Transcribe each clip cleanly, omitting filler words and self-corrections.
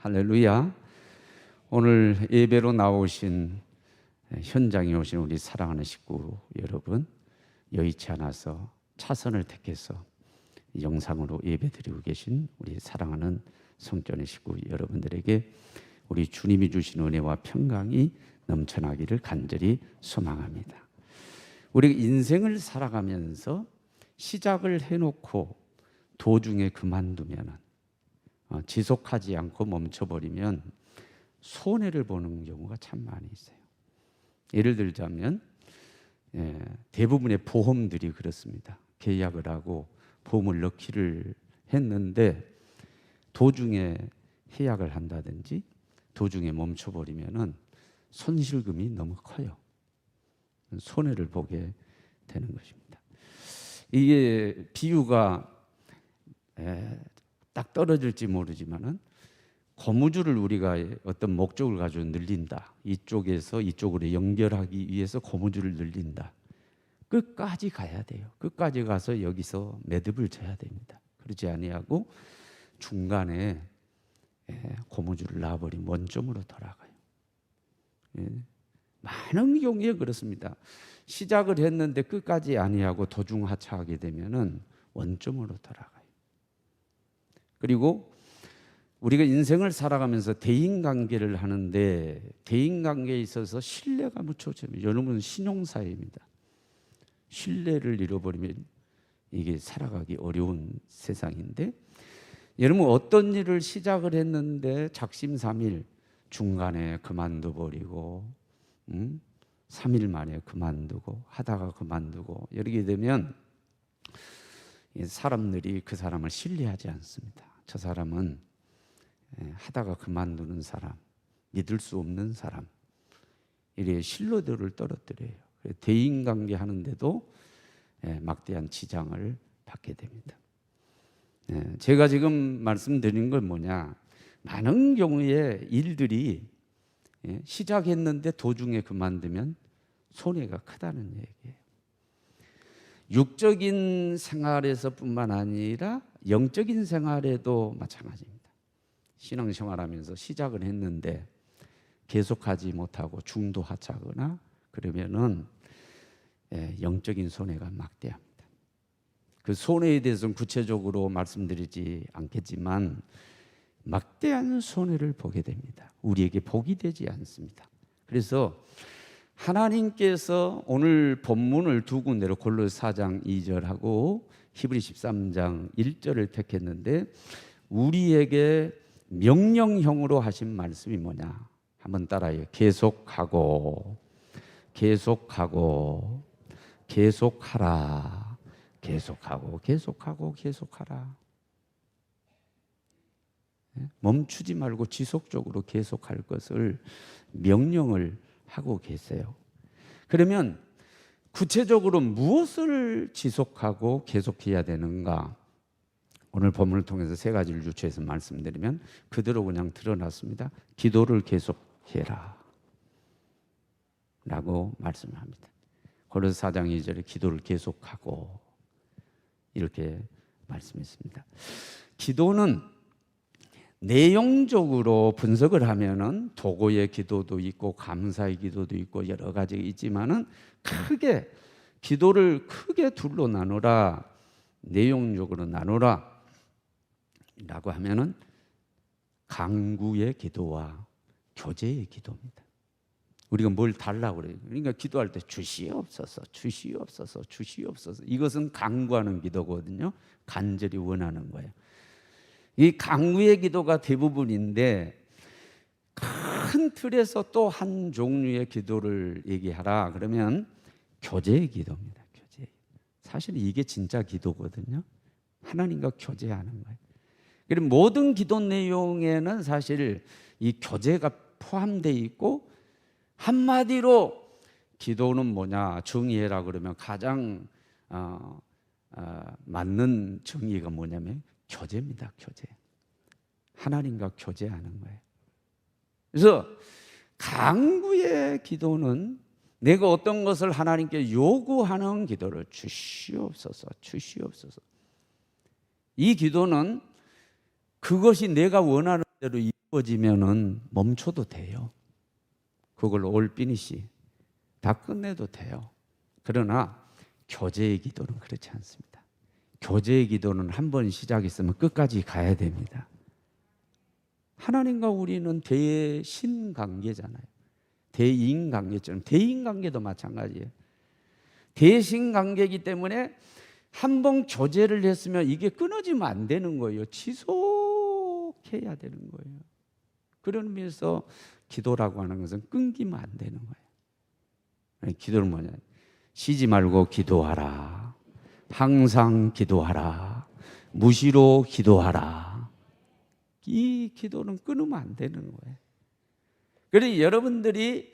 할렐루야. 오늘 예배로 나오신 현장에 오신 우리 사랑하는 식구 여러분, 여의치 않아서 차선을 택해서 영상으로 예배드리고 계신 우리 사랑하는 성전의 식구 여러분들에게 우리 주님이 주신 은혜와 평강이 넘쳐나기를 간절히 소망합니다. 우리 인생을 살아가면서 시작을 해놓고 도중에 그만두면 지속하지 않고 멈춰버리면 손해를 보는 경우가 참 많이 있어요. 예를 들자면 대부분의 보험들이 그렇습니다. 계약을 하고 보험을 넣기를 했는데 도중에 해약을 한다든지 도중에 멈춰버리면 손실금이 너무 커요. 손해를 보게 되는 것입니다. 이게 비유가 딱 떨어질지 모르지만은 고무줄을 우리가 어떤 목적을 가지고 늘린다. 이쪽에서 이쪽으로 연결하기 위해서 고무줄을 늘린다. 끝까지 가야 돼요. 끝까지 가서 여기서 매듭을 져야 됩니다. 그렇지 아니하고 중간에 고무줄을 놔버리면 원점으로 돌아가요. 많은 경우에 그렇습니다. 시작을 했는데 끝까지 아니하고 도중하차하게 되면은 원점으로 돌아가요. 그리고 우리가 인생을 살아가면서 대인관계를 하는데 대인관계에 있어서 신뢰가 무척 중요해요. 여러분은 신용사회입니다. 신뢰를 잃어버리면 이게 살아가기 어려운 세상인데 여러분 어떤 일을 시작을 했는데 작심삼일 중간에 그만둬버리고 3일 만에 그만두고 하다가 그만두고 이렇게 되면 사람들이 그 사람을 신뢰하지 않습니다. 저 사람은 하다가 그만두는 사람, 믿을 수 없는 사람, 이래 신뢰도를 떨어뜨려요. 대인관계 하는데도 막대한 지장을 받게 됩니다. 제가 지금 말씀드린 건 뭐냐, 많은 경우에 일들이 시작했는데 도중에 그만두면 손해가 크다는 얘기예요. 육적인 생활에서뿐만 아니라 영적인 생활에도 마찬가지입니다. 신앙생활하면서 시작을 했는데 계속하지 못하고 중도하차하거나 그러면은 영적인 손해가 막대합니다. 그 손해에 대해서는 구체적으로 말씀드리지 않겠지만 막대한 손해를 보게 됩니다. 우리에게 복이 되지 않습니다. 그래서 하나님께서 오늘 본문을 두 군데로 골로새 4장 2절하고 히브리 13장 1절을 택했는데 계속하고 명령형으로 하신 말씀이 뭐냐? 한번 따라해요. 계속하고 계속하고 계속하라. 계속하고 계속하고 계속하라. 멈추지 말고 지속적으로 계속할 것을 명령을 하고 계세요. 그러면 구체적으로 무엇을 지속하고 계속해야 되는가? 오늘 본문을 통해서 세 가지를 유추해서 말씀드리면 그대로 그냥 드러났습니다. 기도를 계속해라 라고 말씀합니다. 골로새 4장 2절에 기도를 계속하고 이렇게 말씀했습니다. 기도는 내용적으로 분석을 하면은 도고의 기도도 있고 감사의 기도도 있고 여러 가지 있지만은 기도를 크게 둘로 나누라, 내용적으로 나누라 라고 하면은 간구의 기도와 교제의 기도입니다. 우리가 뭘 달라고 그래요? 그러니까 기도할 때 주시옵소서, 주시옵소서, 주시옵소서. 이것은 간구하는 기도거든요. 간절히 원하는 거예요. 이 간구의 기도가 대부분인데 큰 틀에서 또 한 종류의 기도를 얘기하라 그러면 교제의 기도입니다. 교제. 사실 이게 진짜 기도거든요. 하나님과 교제하는 거예요. 그리고 모든 기도 내용에는 사실 이 교제가 포함되어 있고 한마디로 기도는 뭐냐 정의해라 그러면 가장 맞는 정의가 뭐냐면 교제입니다. 교제. 하나님과 교제하는 거예요. 그래서 간구의 기도는 내가 어떤 것을 하나님께 요구하는 기도를 주시옵소서, 주시옵소서. 이 기도는 그것이 내가 원하는 대로 이루어지면은 멈춰도 돼요. 그걸 올 피니시 다 끝내도 돼요. 그러나 교제의 기도는 그렇지 않습니다. 교제의 기도는 한 번 시작했으면 끝까지 가야 됩니다. 하나님과 우리는 대신 관계잖아요. 대인 관계처럼 대인 관계도 마찬가지예요. 대신 관계이기 때문에 한 번 교제를 했으면 이게 끊어지면 안 되는 거예요. 지속해야 되는 거예요. 그런 의미에서 기도라고 하는 것은 끊기면 안 되는 거예요. 기도는 뭐냐? 쉬지 말고 기도하라. 항상 기도하라. 무시로 기도하라. 이 기도는 끊으면 안 되는 거예요. 그래서 여러분들이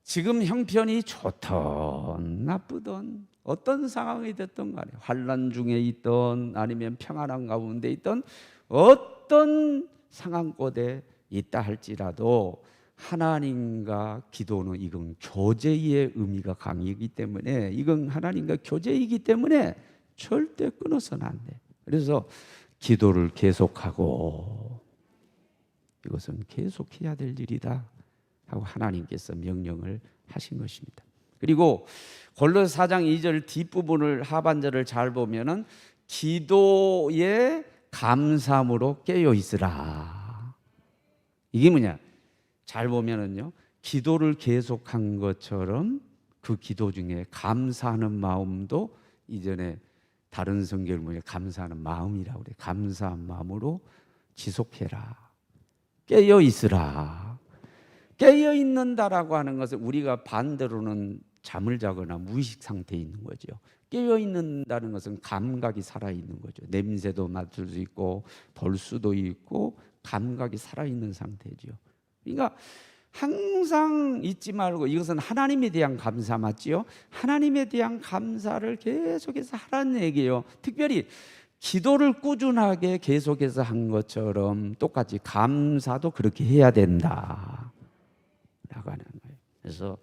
지금 형편이 좋든 나쁘든 어떤 상황이 됐든 간에 환난 중에 있든 아니면 평안한 가운데 있든 어떤 상황권에 있다 할지라도 하나님과 기도는 이건 교제의 의미가 강하기 때문에 이건 하나님과 교제이기 때문에 절대 끊어서는 안 돼. 그래서 기도를 계속하고 이것은 계속해야 될 일이다 하고 하나님께서 명령을 하신 것입니다. 그리고 골로새 4장 2절 뒷부분을 하반절을 잘 보면은 기도에 감사함으로 깨어 있으라. 이게 뭐냐? 잘 보면은요. 기도를 계속한 것처럼 그 기도 중에 감사하는 마음도 이전에 다른 성경을 보면 감사하는 마음이라고 그래요. 감사한 마음으로 지속해라. 깨어 있으라. 깨어 있는다라고 하는 것은 우리가 반대로는 잠을 자거나 무의식 상태에 있는 거죠. 깨어 있는다는 것은 감각이 살아 있는 거죠. 냄새도 맡을 수 있고 볼 수도 있고 감각이 살아 있는 상태죠. 그러니까 항상 잊지 말고 이것은 하나님에 대한 감사 맞지요? 하나님에 대한 감사를 계속해서 하라는 얘기예요. 특별히 기도를 꾸준하게 계속해서 한 것처럼 똑같이 감사도 그렇게 해야 된다 라고 하는 거예요. 그래서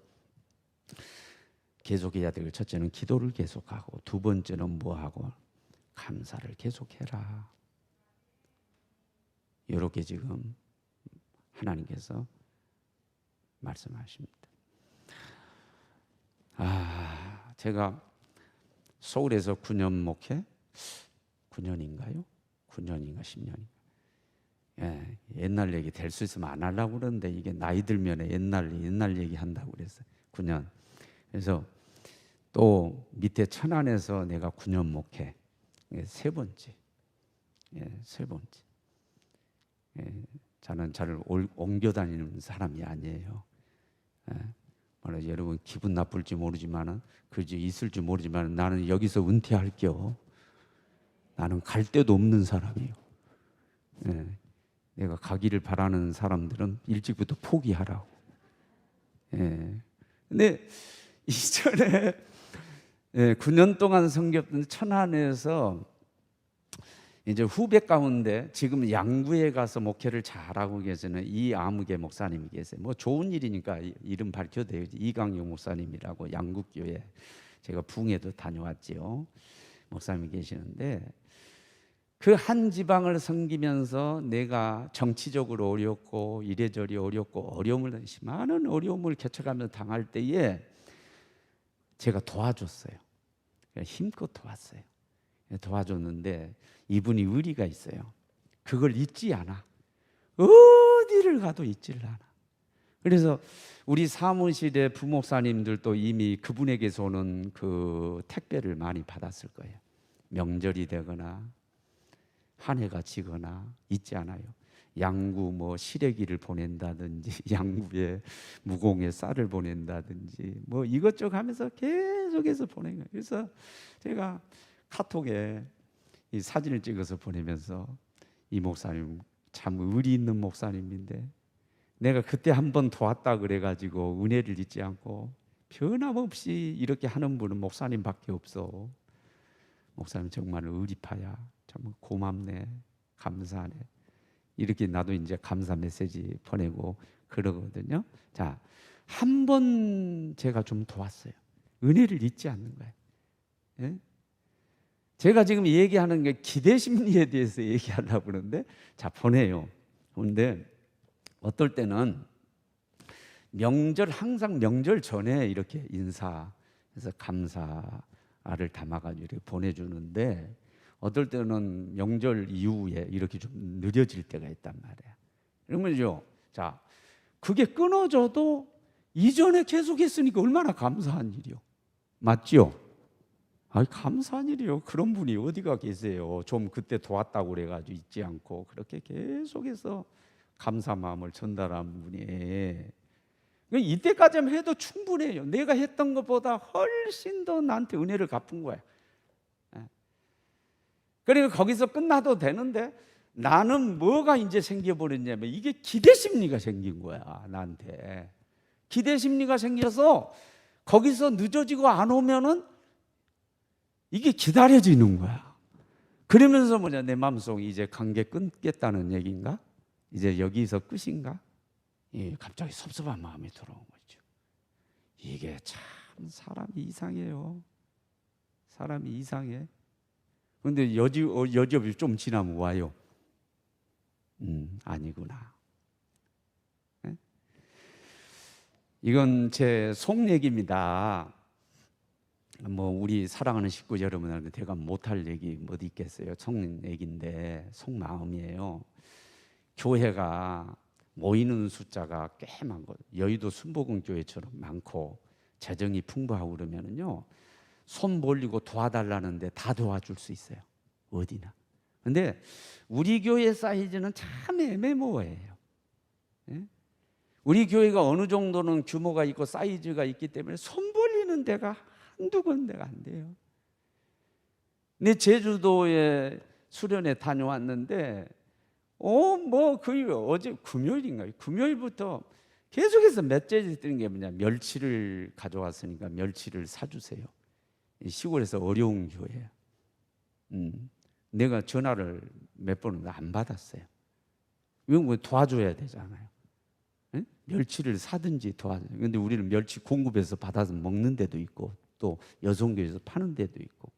계속해야 될 첫째는 기도를 계속하고 두 번째는 뭐하고 감사를 계속해라. 이렇게 지금 하나님께서 말씀하십니다. 제가 서울에서 9년 목회 9년인가요? 9년인가 10년인가. 예, 옛날 얘기 될 수 있으면 안 하려고 그러는데 이게 나이 들면 옛날 얘기 한다고 그랬어요. 9년. 그래서 또 밑에 천안에서 내가 9년 목회 세 번째. 세 번째. 저는 잘 옮겨 다니는 사람이 아니에요. 말하자 여러분 기분 나쁠지 모르지만은 그지 있을지 모르지만 나는 여기서 은퇴할게요. 나는 갈 데도 없는 사람이에요. 내가 가기를 바라는 사람들은 일찍부터 포기하라고. 근데 이전에 9년 동안 섬겼던 천안에서 이제 후배 가운데 지금 양구에 가서 목회를 잘하고 계시는 이아무개 목사님이 계세요. 뭐 좋은 일이니까 이름 밝혀도 돼요. 이강용 목사님이라고 양구교회 제가 붕에도 다녀왔지요. 목사님이 계시는데 그 한 지방을 섬기면서 내가 정치적으로 어렵고 이래저래 어렵고 많은 어려움을 겪어가면서 당할 때에 제가 도와줬어요. 힘껏 도왔어요. 도와줬는데 이분이 의리가 있어요. 그걸 잊지 않아. 어디를 가도 잊지를 않아. 그래서 우리 사무실의 부목사님들도 이미 그분에게서 오는 그 택배를 많이 받았을 거예요. 명절이 되거나 한 해가 지거나 잊지 않아요. 양구 뭐 시래기를 보낸다든지 양구에 무공의 쌀을 보낸다든지 뭐 이것저것 하면서 계속해서 보낸 거예요. 그래서 제가 카톡에 이 사진을 찍어서 보내면서 이 목사님 참 의리 있는 목사님인데 내가 그때 한번 도왔다 그래가지고 은혜를 잊지 않고 변함없이 이렇게 하는 분은 목사님밖에 없어. 목사님 정말 의리파야. 정말 고맙네. 감사하네. 이렇게 나도 이제 감사 메시지 보내고 그러거든요. 자, 한 번 제가 좀 도왔어요. 은혜를 잊지 않는 거예요. 예? 제가 지금 얘기하는 게 기대 심리에 대해서 얘기하려고 그러는데 자 보내요. 그런데 어떨 때는 항상 명절 전에 이렇게 인사해서 감사를 담아가지고 이렇게 보내주는데, 어떨 때는 명절 이후에 이렇게 좀 느려질 때가 있단 말이야. 그러면요, 자, 그게 끊어져도 이전에 계속했으니까 얼마나 감사한 일이요. 맞죠? 감사한 일이요. 그런 분이 어디가 계세요? 좀 그때 도왔다고 그래가지고 잊지 않고 그렇게 계속해서 감사 마음을 전달한 분이, 이때까지만 해도 충분해요. 내가 했던 것보다 훨씬 더 나한테 은혜를 갚은 거야. 그러니까 거기서 끝나도 되는데, 나는 뭐가 이제 생겨버렸냐면, 이게 기대 심리가 생긴 거야. 나한테 기대 심리가 생겨서 거기서 늦어지고 안 오면은 이게 기다려지는 거야. 그러면서 내 마음속에 이제 관계 끊겠다는 얘기인가? 이제 여기서 끝인가? 갑자기 섭섭한 마음이 들어온 거죠. 이게 참 사람이 이상해요. 사람이 이상해. 근데 여지없이 좀 지나면 와요. 아니구나. 네? 이건 제 속 얘기입니다. 우리 사랑하는 식구 여러분한테 제가 못할 얘기 어디 있겠어요. 속 얘기인데 속마음이에요. 교회가 모이는 숫자가 꽤 많고, 여의도 순복음교회처럼 많고 재정이 풍부하고 그러면은요, 손 벌리고 도와달라는데 다 도와줄 수 있어요. 어디나. 근데 우리 교회 사이즈는 참 애매모호해요. 예? 우리 교회가 어느 정도는 규모가 있고 사이즈가 있기 때문에 손 벌리는 데가 한두 군데가 안 돼요. 내 제주도에 수련회 다녀왔는데, 어제 금요일인가요? 금요일부터 계속해서 메시지 뜨는 게 뭐냐, 멸치를 가져왔으니까 멸치를 사주세요. 시골에서 어려운 교회야. 내가 전화를 몇 번은 안 받았어요. 이건 도와줘야 되잖아요. 에? 멸치를 사든지 도와줘요. 근데 우리는 멸치 공급해서 받아서 먹는 데도 있고, 또 여성교회에서 파는 데도 있고,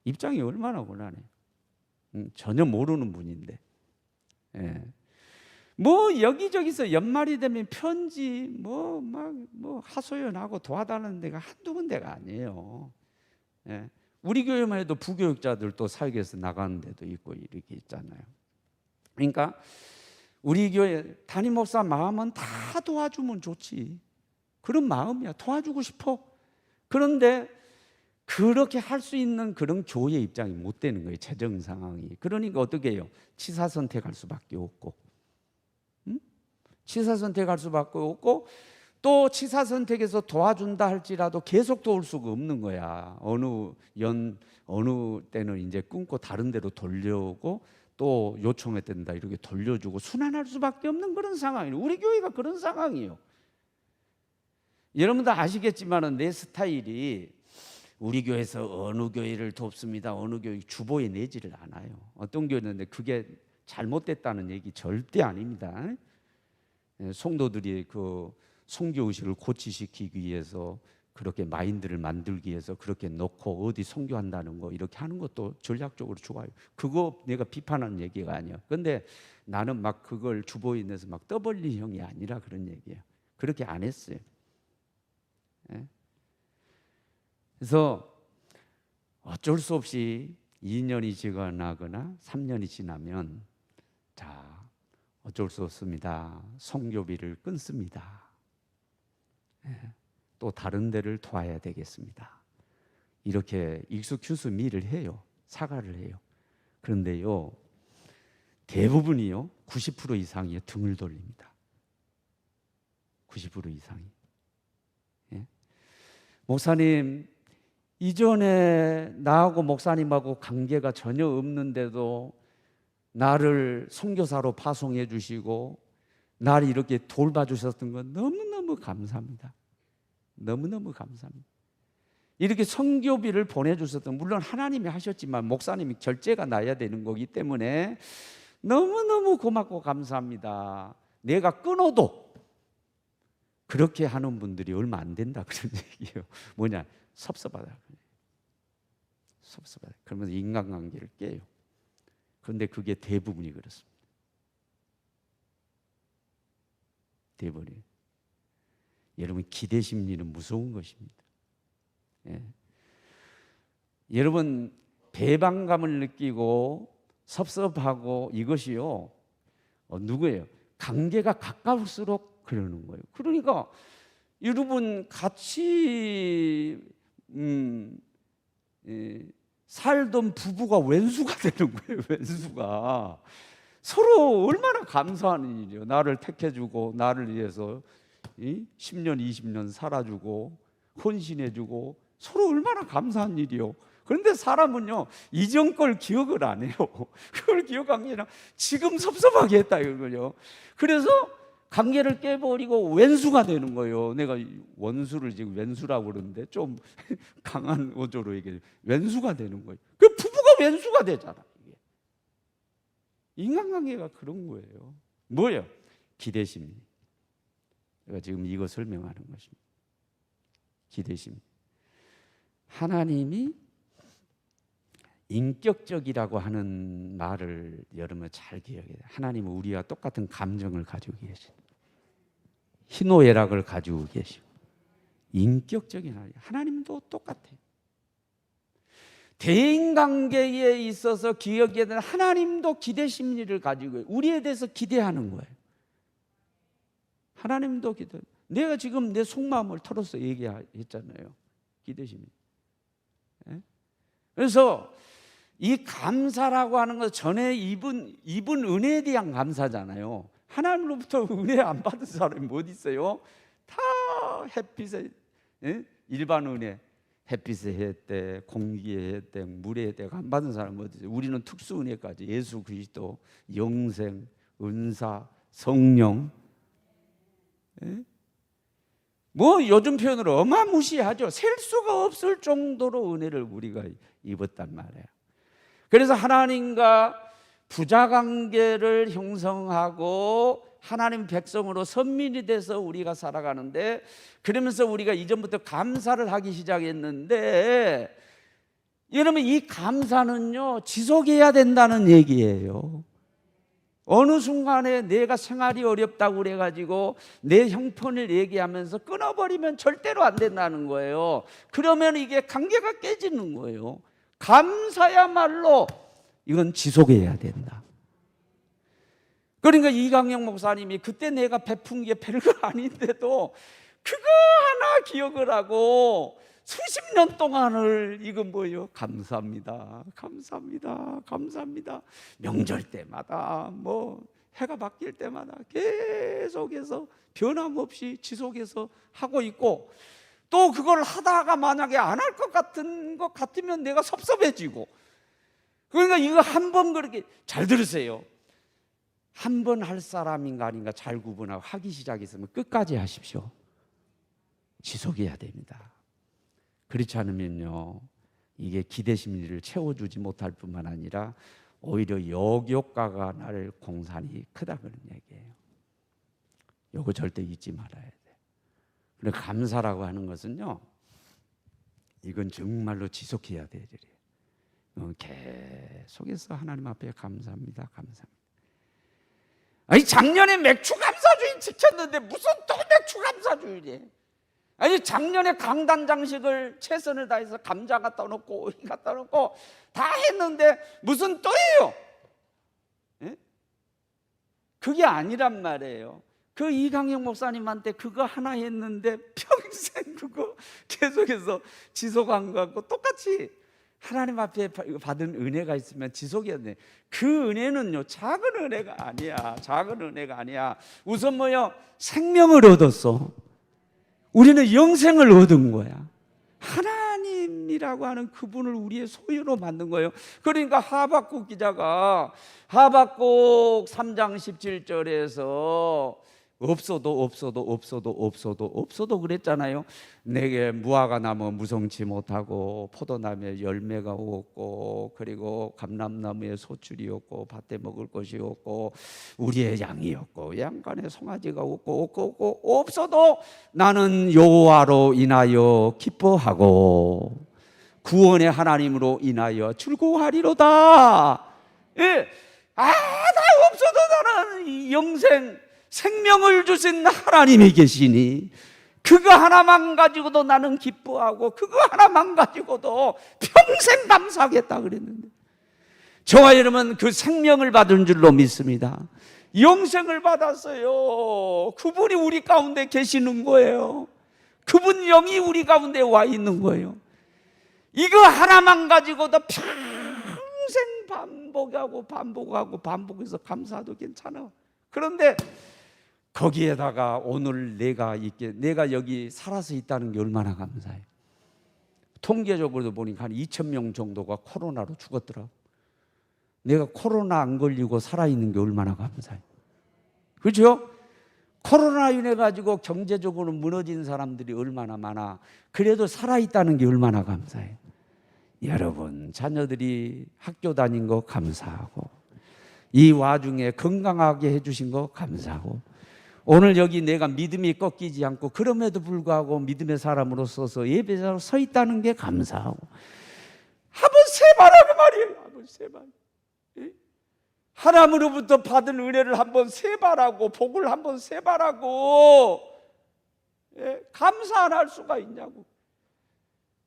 입장이 얼마나 곤란해. 전혀 모르는 분인데. 예. 여기저기서 연말이 되면 편지 하소연하고 도와달라는 데가 한두 군데가 아니에요. 예. 우리 교회만 해도 부교육자들 또 사역에서 나가는 데도 있고 이렇게 있잖아요. 그러니까 우리 교회 담임 목사 마음은 다 도와주면 좋지. 그런 마음이야. 도와주고 싶어. 그런데 그렇게 할 수 있는 그런 교회 입장이 못 되는 거예요. 재정 상황이. 그러니까 어떻게 해요? 치사 선택할 수밖에 없고, 치사 선택할 수밖에 없고, 또 치사 선택해서 도와준다 할지라도 계속 도울 수가 없는 거야. 어느 때는 이제 끊고 다른 데로 돌려오고, 또 요청했던다 이렇게 돌려주고 순환할 수밖에 없는 그런 상황이에요. 우리 교회가 그런 상황이에요. 여러분도 아시겠지만 내 스타일이 우리 교회에서 어느 교회를 돕습니다, 어느 교회 주보에 내지를 않아요. 어떤 교회는 그게 잘못됐다는 얘기 절대 아닙니다. 성도들이 그 선교의식을 고치시키기 위해서, 그렇게 마인드를 만들기 위해서 그렇게 놓고 어디 선교한다는 거 이렇게 하는 것도 전략적으로 좋아요. 그거 내가 비판하는 얘기가 아니야. 근데 나는 막 그걸 주보에 내서 막 떠벌리 형이 아니라 그런 얘기예요. 그렇게 안 했어요. 예? 그래서 어쩔 수 없이 2년이 지나거나 3년이 지나면, 자, 어쩔 수 없습니다. 선교비를 끊습니다. 또 다른 데를 도와야 되겠습니다. 이렇게 익스큐즈미를 해요. 사과를 해요. 그런데요, 대부분이요, 90% 이상이 등을 돌립니다. 90% 이상이. 예? 목사님, 이전에 나하고 목사님하고 관계가 전혀 없는데도 나를 선교사로 파송해 주시고 나를 이렇게 돌봐주셨던 건 너무너무 감사합니다. 너무너무 감사합니다. 이렇게 선교비를 보내주셨던, 물론 하나님이 하셨지만 목사님이 결제가 나야 되는 거기 때문에 너무너무 고맙고 감사합니다. 내가 끊어도 그렇게 하는 분들이 얼마 안 된다 그런 얘기예요. 뭐냐? 섭섭하다. 섭섭하다. 그러면서 인간관계를 깨요. 그런데 그게 대부분이 그렇습니다. 돼버려요. 여러분, 기대 심리는 무서운 것입니다. 예. 여러분, 배반감을 느끼고 섭섭하고 이것이요, 누구예요? 관계가 가까울수록 그러는 거예요. 그러니까 여러분 같이 살던 부부가 왼수가 되는 거예요. 왼수가 서로 얼마나 감사한 일이에요. 나를 택해주고 나를 위해서 10년 20년 살아주고 헌신해주고 서로 얼마나 감사한 일이요. 그런데 사람은요, 이전 걸 기억을 안 해요. 그걸 기억한 게 아니라 지금 섭섭하게 했다 이거요. 그래서 관계를 깨버리고 왼수가 되는 거예요. 내가 원수를 지금 왼수라고 그러는데 좀 강한 어조로 얘기해요. 왼수가 되는 거예요. 그 부부가 왼수가 되잖아. 이게. 인간관계가 그런 거예요. 뭐예요? 기대심리. 제가 지금 이거 설명하는 것입니다. 기대심. 하나님이 인격적이라고 하는 말을 여러분 잘 기억해야 돼요. 하나님은 우리와 똑같은 감정을 가지고 계십니다. 희노애락을 가지고 계시고 인격적인 하나님도 똑같아요. 대인관계에 있어서 기억해야 되는 하나님도 기대 심리를 가지고 우리에 대해서 기대하는 거예요. 하나님도 기대. 내가 지금 내 속마음을 털어서 얘기했잖아요. 기대 심리. 그래서 이 감사라고 하는 것 전에 입은 은혜에 대한 감사잖아요. 하나님으로부터 은혜 안 받은 사람이 뭐 있어요? 다 햇빛에 일반 은혜, 햇빛의 혜택, 공기의 혜택, 물의 혜택 안 받은 사람이 어디 있어요? 우리는 특수 은혜까지 예수 그리스도, 영생, 은사, 성령. 뭐 요즘 표현으로 어마무시하죠. 셀 수가 없을 정도로 은혜를 우리가 입었단 말이에요. 그래서 하나님과 부자관계를 형성하고 하나님 백성으로 선민이 돼서 우리가 살아가는데, 그러면서 우리가 이전부터 감사를 하기 시작했는데, 여러분 이 감사는요 지속해야 된다는 얘기예요. 어느 순간에 내가 생활이 어렵다고 그래가지고 내 형편을 얘기하면서 끊어버리면 절대로 안 된다는 거예요. 그러면 이게 관계가 깨지는 거예요. 감사야말로 이건 지속해야 된다. 그러니까 이강영 목사님이 그때 내가 베푼 게 별거 아닌데도 그거 하나 기억을 하고 수십 년 동안을 이건 뭐예요? 감사합니다, 감사합니다, 감사합니다. 명절 때마다 뭐 해가 바뀔 때마다 계속해서 변함없이 지속해서 하고 있고, 또 그걸 하다가 만약에 안 할 것 같으면 내가 섭섭해지고. 그러니까 이거 한 번 그렇게 잘 들으세요. 한 번 할 사람인가 아닌가 잘 구분하고 하기 시작했으면 끝까지 하십시오. 지속해야 됩니다. 그렇지 않으면요 이게 기대 심리를 채워주지 못할 뿐만 아니라 오히려 역효과가 날 공산이 크다 그런 얘기예요. 이거 절대 잊지 말아야 돼. 그리고 감사라고 하는 것은요, 이건 정말로 지속해야 될 일이에요. 계속해서 하나님 앞에 감사합니다, 감사합니다. 아니 작년에 맥주 감사주일 지켰는데 무슨 또 맥주 감사주일이에요? 아니 작년에 강단장식을 최선을 다해서 감자 갖다 놓고 오이 갖다 놓고 다 했는데 무슨 또예요? 예? 그게 아니란 말이에요. 그 이강영 목사님한테 그거 하나 했는데 평생 그거 계속해서 지속한 것 같고, 똑같이 하나님 앞에 받은 은혜가 있으면 지속해야 돼. 그 은혜는요 작은 은혜가 아니야. 작은 은혜가 아니야. 우선 뭐요? 생명을 얻었어. 우리는 영생을 얻은 거야. 하나님이라고 하는 그분을 우리의 소유로 만든 거예요. 그러니까 하박국 기자가 하박국 3장 17절에서 없어도 그랬잖아요. 내게 무화과 나무 무성치 못하고 포도나무에 열매가 없고 그리고 감람나무에 소출이 없고 밭에 먹을 것이 없고 우리의 양이 없고 양간에 송아지가 없고 없어도 나는 여호와로 인하여 기뻐하고 구원의 하나님으로 인하여 즐거워하리로다. 예. 다 없어도 나는 영생 생명을 주신 하나님이 계시니 그거 하나만 가지고도 나는 기뻐하고 그거 하나만 가지고도 평생 감사하겠다 그랬는데, 저와 여러분 그 생명을 받은 줄로 믿습니다. 영생을 받았어요. 그분이 우리 가운데 계시는 거예요. 그분 영이 우리 가운데 와 있는 거예요. 이거 하나만 가지고도 평생 반복해서 감사도 괜찮아. 그런데 거기에다가 오늘 내가 여기 살아서 있다는 게 얼마나 감사해요. 통계적으로도 보니까 한 2,000명 정도가 코로나로 죽었더라고. 내가 코로나 안 걸리고 살아있는 게 얼마나 감사해요. 그렇죠? 코로나 인해 가지고 경제적으로 무너진 사람들이 얼마나 많아. 그래도 살아있다는 게 얼마나 감사해요. 여러분 자녀들이 학교 다닌 거 감사하고, 이 와중에 건강하게 해주신 거 감사하고, 오늘 여기 내가 믿음이 꺾이지 않고 그럼에도 불구하고 믿음의 사람으로 서서 예배자로 서 있다는 게 감사하고, 한번 세바라고 말이에요. 한번 세바. 하나님으로부터 받은 은혜를 한번 세바라고, 복을 한번 세바라고, 감사 안 할 수가 있냐고.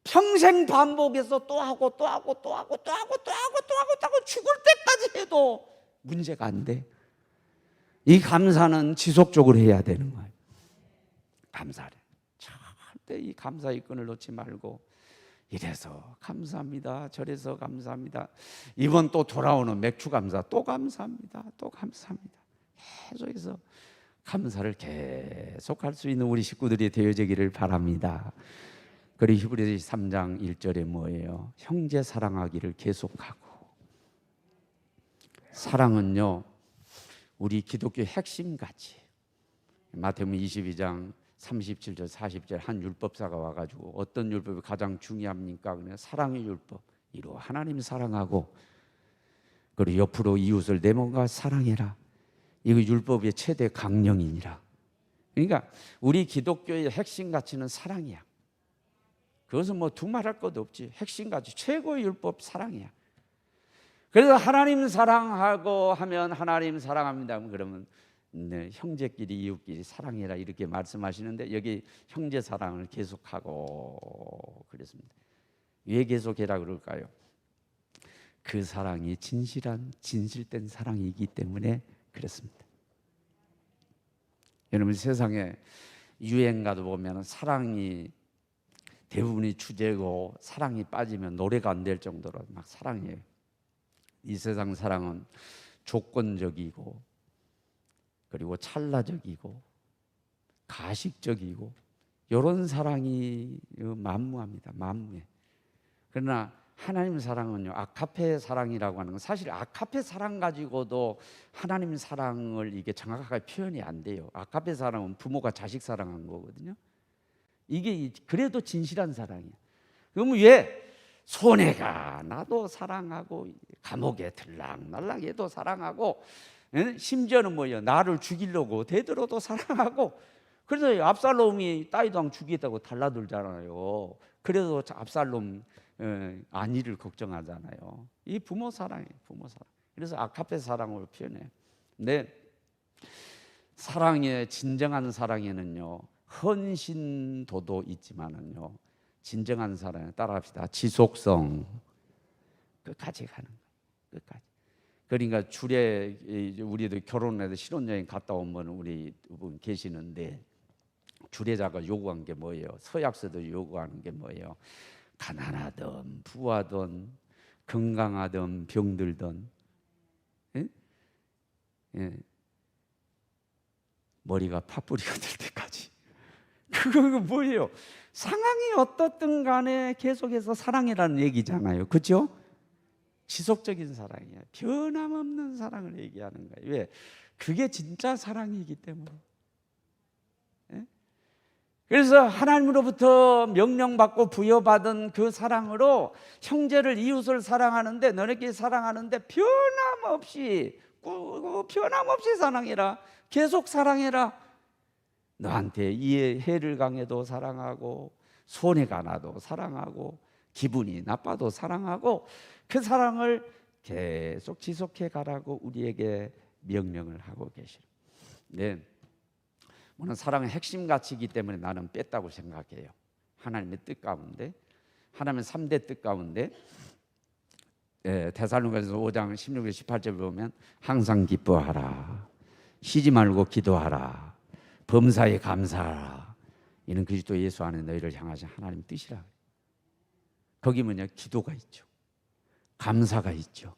평생 반복해서 또 하고 또 하고 또 하고 또 하고 또 하고 또 하고 또 하고 죽을 때까지 해도 문제가 안 돼. 이 감사는 지속적으로 해야 되는 거예요. 감사를 절대 이 감사의 끈을 놓지 말고, 이래서 감사합니다, 저래서 감사합니다, 이번 또 돌아오는 맥주 감사 또 감사합니다, 또 감사합니다, 계속해서 감사를 계속할 수 있는 우리 식구들이 되어지기를 바랍니다. 그리고 히브리서 3장 1절에 뭐예요? 형제 사랑하기를 계속하고. 사랑은요 우리 기독교의 핵심가치. 마태복음 22장 37절 40절 한 율법사가 와가지고 어떤 율법이 가장 중요합니까? 그냥 사랑의 율법. 이로 하나님 사랑하고, 그리고 옆으로 이웃을 내 몸과 사랑해라. 이거 율법의 최대 강령이니라. 그러니까 우리 기독교의 핵심 가치는 사랑이야. 그것은 뭐 두말할 것도 없지. 핵심 가치 최고의 율법 사랑이야. 그래서 하나님 사랑하고 하면 하나님 사랑합니다. 그러면 네, 형제끼리 이웃끼리 사랑해라 이렇게 말씀하시는데, 여기 형제 사랑을 계속하고 그랬습니다. 왜 계속해라 그럴까요? 그 사랑이 진실된 사랑이기 때문에 그렇습니다. 여러분 세상에 유행가도 보면 사랑이 대부분이 주제고, 사랑이 빠지면 노래가 안 될 정도로 막 사랑해요. 이 세상 사랑은 조건적이고, 그리고 찰나적이고 가식적이고, 이런 사랑이 만무합니다. 만무해. 그러나 하나님 사랑은요, 아카페 사랑이라고 하는 건, 사실 아카페 사랑 가지고도 하나님 사랑을 이게 정확하게 표현이 안 돼요. 아카페 사랑은 부모가 자식 사랑한 거거든요. 이게 그래도 진실한 사랑이야. 그러면 왜 손해가 나도 사랑하고, 감옥에 들락날락 해도 사랑하고, 심지어는 뭐예요? 나를 죽이려고 되들어도 사랑하고. 그래서 압살롬이 따이도왕 죽이겠다고 달라들잖아요. 그래도 압살롬 안위를 걱정하잖아요. 이 부모 사랑이에요, 부모 사랑. 그래서 아카페 사랑으로 표현해요. 근데 사랑의 진정한 사랑에는요, 헌신도도 있지만은요, 진정한 사랑에 따라합시다. 지속성, 끝까지 가는 거예요. 끝까지. 그러니까 줄에 우리도 결혼해서 신혼여행 갔다 오면 우리 분 계시는데, 주례자가 요구한 게 뭐예요? 서약서도 요구하는 게 뭐예요? 가난하든 부하든 건강하든 병들든, 예? 예. 머리가 파뿌리가 될 때까지. 그거 뭐예요? 상황이 어떻든 간에 계속해서 사랑이라는 얘기잖아요. 그렇죠? 지속적인 사랑이에요. 변함없는 사랑을 얘기하는 거예요. 왜? 그게 진짜 사랑이기 때문에. 예? 그래서 하나님으로부터 명령받고 부여받은 그 사랑으로 형제를, 이웃을 사랑하는데, 너네끼리 사랑하는데 변함없이 사랑해라. 계속 사랑해라. 너한테 이 해를 강해도 사랑하고, 손해가 나도 사랑하고, 기분이 나빠도 사랑하고, 그 사랑을 계속 지속해 가라고 우리에게 명령을 하고 계시죠. 네. 물론 사랑은 핵심 가치이기 때문에 나는 뺐다고 생각해요. 하나님의 뜻 가운데, 하나님의 3대 뜻 가운데, 데살로니가서 5장 16절 18절 보면 항상 기뻐하라, 쉬지 말고 기도하라, 범사에 감사하라, 이는 그리스도 예수 안에 너희를 향하신 하나님 뜻이라. 거기 뭐냐? 기도가 있죠, 감사가 있죠.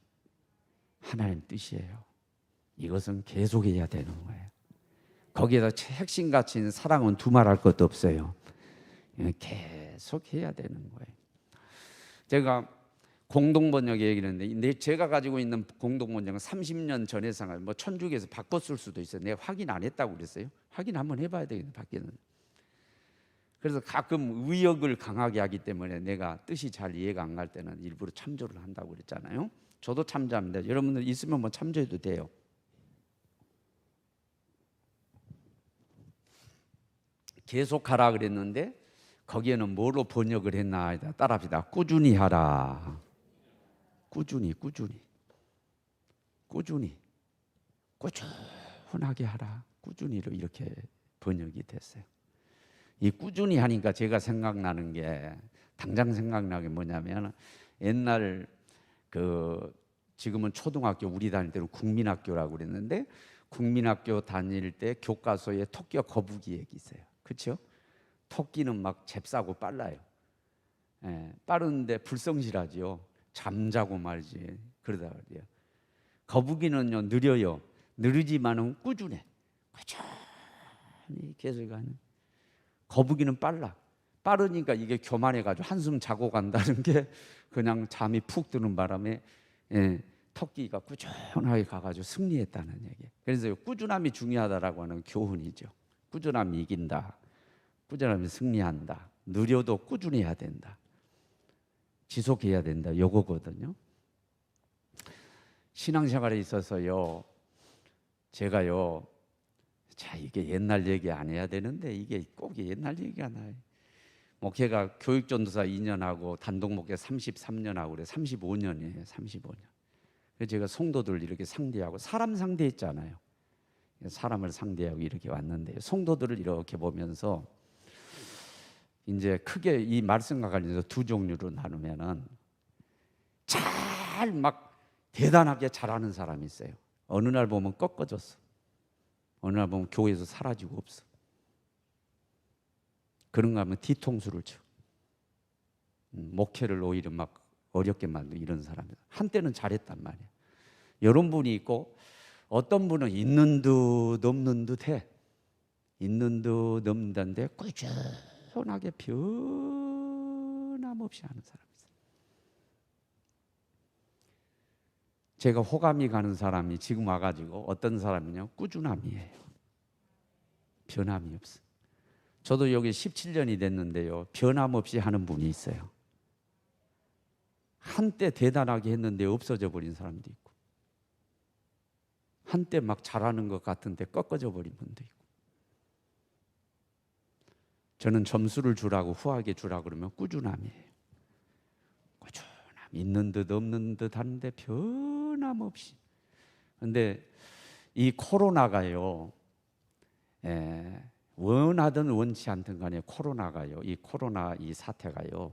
하나님 뜻이에요. 이것은 계속해야 되는 거예요. 거기에다 핵심 가치인 사랑은 두말할 것도 없어요. 계속 해야 되는 거예요. 제가 공동번역 얘기를 했는데, 제가 가지고 있는 공동번역은 30년 전에 상을 뭐 천주교에서 바꿨을 수도 있어요. 내가 확인 안 했다고 그랬어요. 확인 한번 해봐야 되겠네, 바뀌는. 그래서 가끔 의역을 강하게 하기 때문에 내가 뜻이 잘 이해가 안 갈 때는 일부러 참조를 한다고 그랬잖아요. 저도 참조합니다. 여러분들 있으면 뭐 참조해도 돼요. 계속하라 그랬는데 거기에는 뭐로 번역을 했나? 따라합시다. 꾸준히 하라. 꾸준히 꾸준하게 하라. 꾸준히로 이렇게 번역이 됐어요. 이 꾸준히 하니까 제가 생각나는 게, 당장 생각나는 게 뭐냐면, 옛날 지금은 초등학교, 우리 다닐 때는 국민학교라고 그랬는데, 국민학교 다닐 때 교과서에 토끼와 거북이 얘기 있어요. 그렇죠? 토끼는 막 잽싸고 빨라요. 빠른데 불성실하지요. 잠자고 말지. 그러다 말이에요. 거북이는요, 느려요. 느리지만은 꾸준해. 꾸준히 계속 가는. 거북이는 빠르니까 이게 교만해가지고 한숨 자고 간다는 게 그냥 잠이 푹 드는 바람에 토끼가 꾸준하게 가가지고 승리했다는 얘기. 그래서 꾸준함이 중요하다라고 하는 교훈이죠. 꾸준함이 이긴다. 꾸준함이 승리한다. 느려도 꾸준히 해야 된다. 지속해야 된다. 요거거든요. 신앙생활에 있어서요, 제가요, 자, 이게 옛날 얘기 안 해야 되는데 이게 꼭 옛날 얘기가 나요. 목회가 교육전도사 2년 하고 단독 목회 33년 하고 그래. 35년이에요. 35년. 그래서 제가 성도들 이렇게 상대하고, 사람 상대했잖아요. 사람을 상대하고 이렇게 왔는데, 성도들을 이렇게 보면서 이제 크게 이 말씀과 관련해서 두 종류로 나누면은, 잘 막 대단하게 잘하는 사람이 있어요. 어느 날 보면 꺾어졌어. 어느 날 보면 교회에서 사라지고 없어. 그런가 하면 뒤통수를 쳐. 목회를 오히려 막 어렵게 만든 이런 사람들. 한때는 잘했단 말이에요. 이런 분이 있고, 어떤 분은 있는 듯 없는 듯 해. 있는 듯 없는데 꾸준하게 변함없이 하는 사람이 있어요. 제가 호감이 가는 사람이 지금 와가지고 어떤 사람이냐? 꾸준함이에요. 변함이 없어. 저도 여기 17년이 됐는데요, 변함없이 하는 분이 있어요. 한때 대단하게 했는데 없어져 버린 사람도 있고, 한때 막 잘하는 것 같은데 꺾어져 버린 분도 있고. 저는 점수를 주라고, 후하게 주라고 그러면 꾸준함이에요. 꾸준함. 있는 듯 없는 듯 하는데 변함없이. 그런데 이 코로나가요, 원하든 원치 않든 간에 코로나가요, 이 코로나 이 사태가요,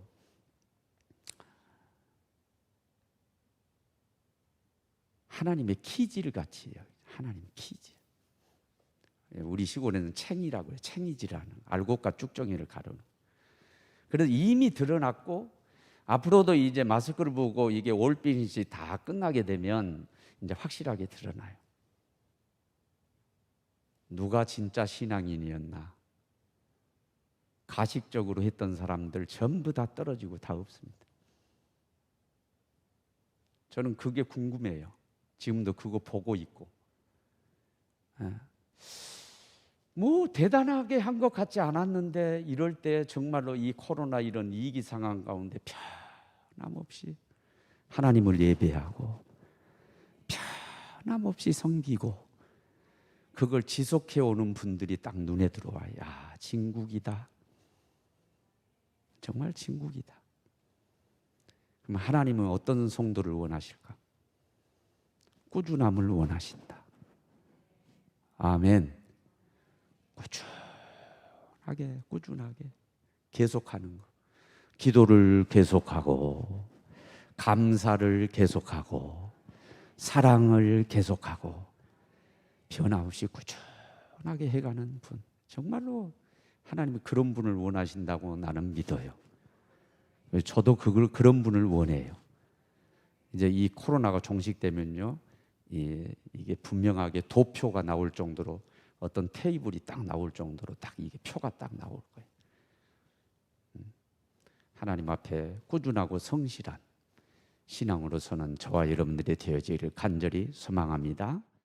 하나님의 키질 같이 해요. 하나님 키질. 우리 시골에는 챙이라고 해요. 챙이질하는, 알곡과 쭉정이를 가르는. 그래서 이미 드러났고, 앞으로도 이제 마스크를 보고 이게 올빛이 다 끝나게 되면 이제 확실하게 드러나요. 누가 진짜 신앙인이었나? 가식적으로 했던 사람들 전부 다 떨어지고 다 없습니다. 저는 그게 궁금해요. 지금도 그거 보고 있고. 뭐 대단하게 한 것 같지 않았는데, 이럴 때 정말로 이 코로나 이런 위기 상황 가운데 변함없이 하나님을 예배하고 변함없이 섬기고, 그걸 지속해 오는 분들이 딱 눈에 들어와요. 야, 진국이다. 정말 진국이다. 그럼 하나님은 어떤 성도를 원하실까? 꾸준함을 원하신다. 아멘. 꾸준 꾸준하게 계속하는 거. 기도를 계속하고 감사를 계속하고 사랑을 계속하고 변함없이 꾸준하게 해가는 분, 정말로 하나님이 그런 분을 원하신다고 나는 믿어요. 저도 그런 분을 원해요. 이제 이 코로나가 종식되면요, 이게 분명하게 도표가 나올 정도로, 어떤 테이블이 딱 나올 정도로 딱 이게 표가 딱 나올 거예요. 하나님 앞에 꾸준하고 성실한 신앙으로서는 저와 여러분들이 되어지기를 간절히 소망합니다.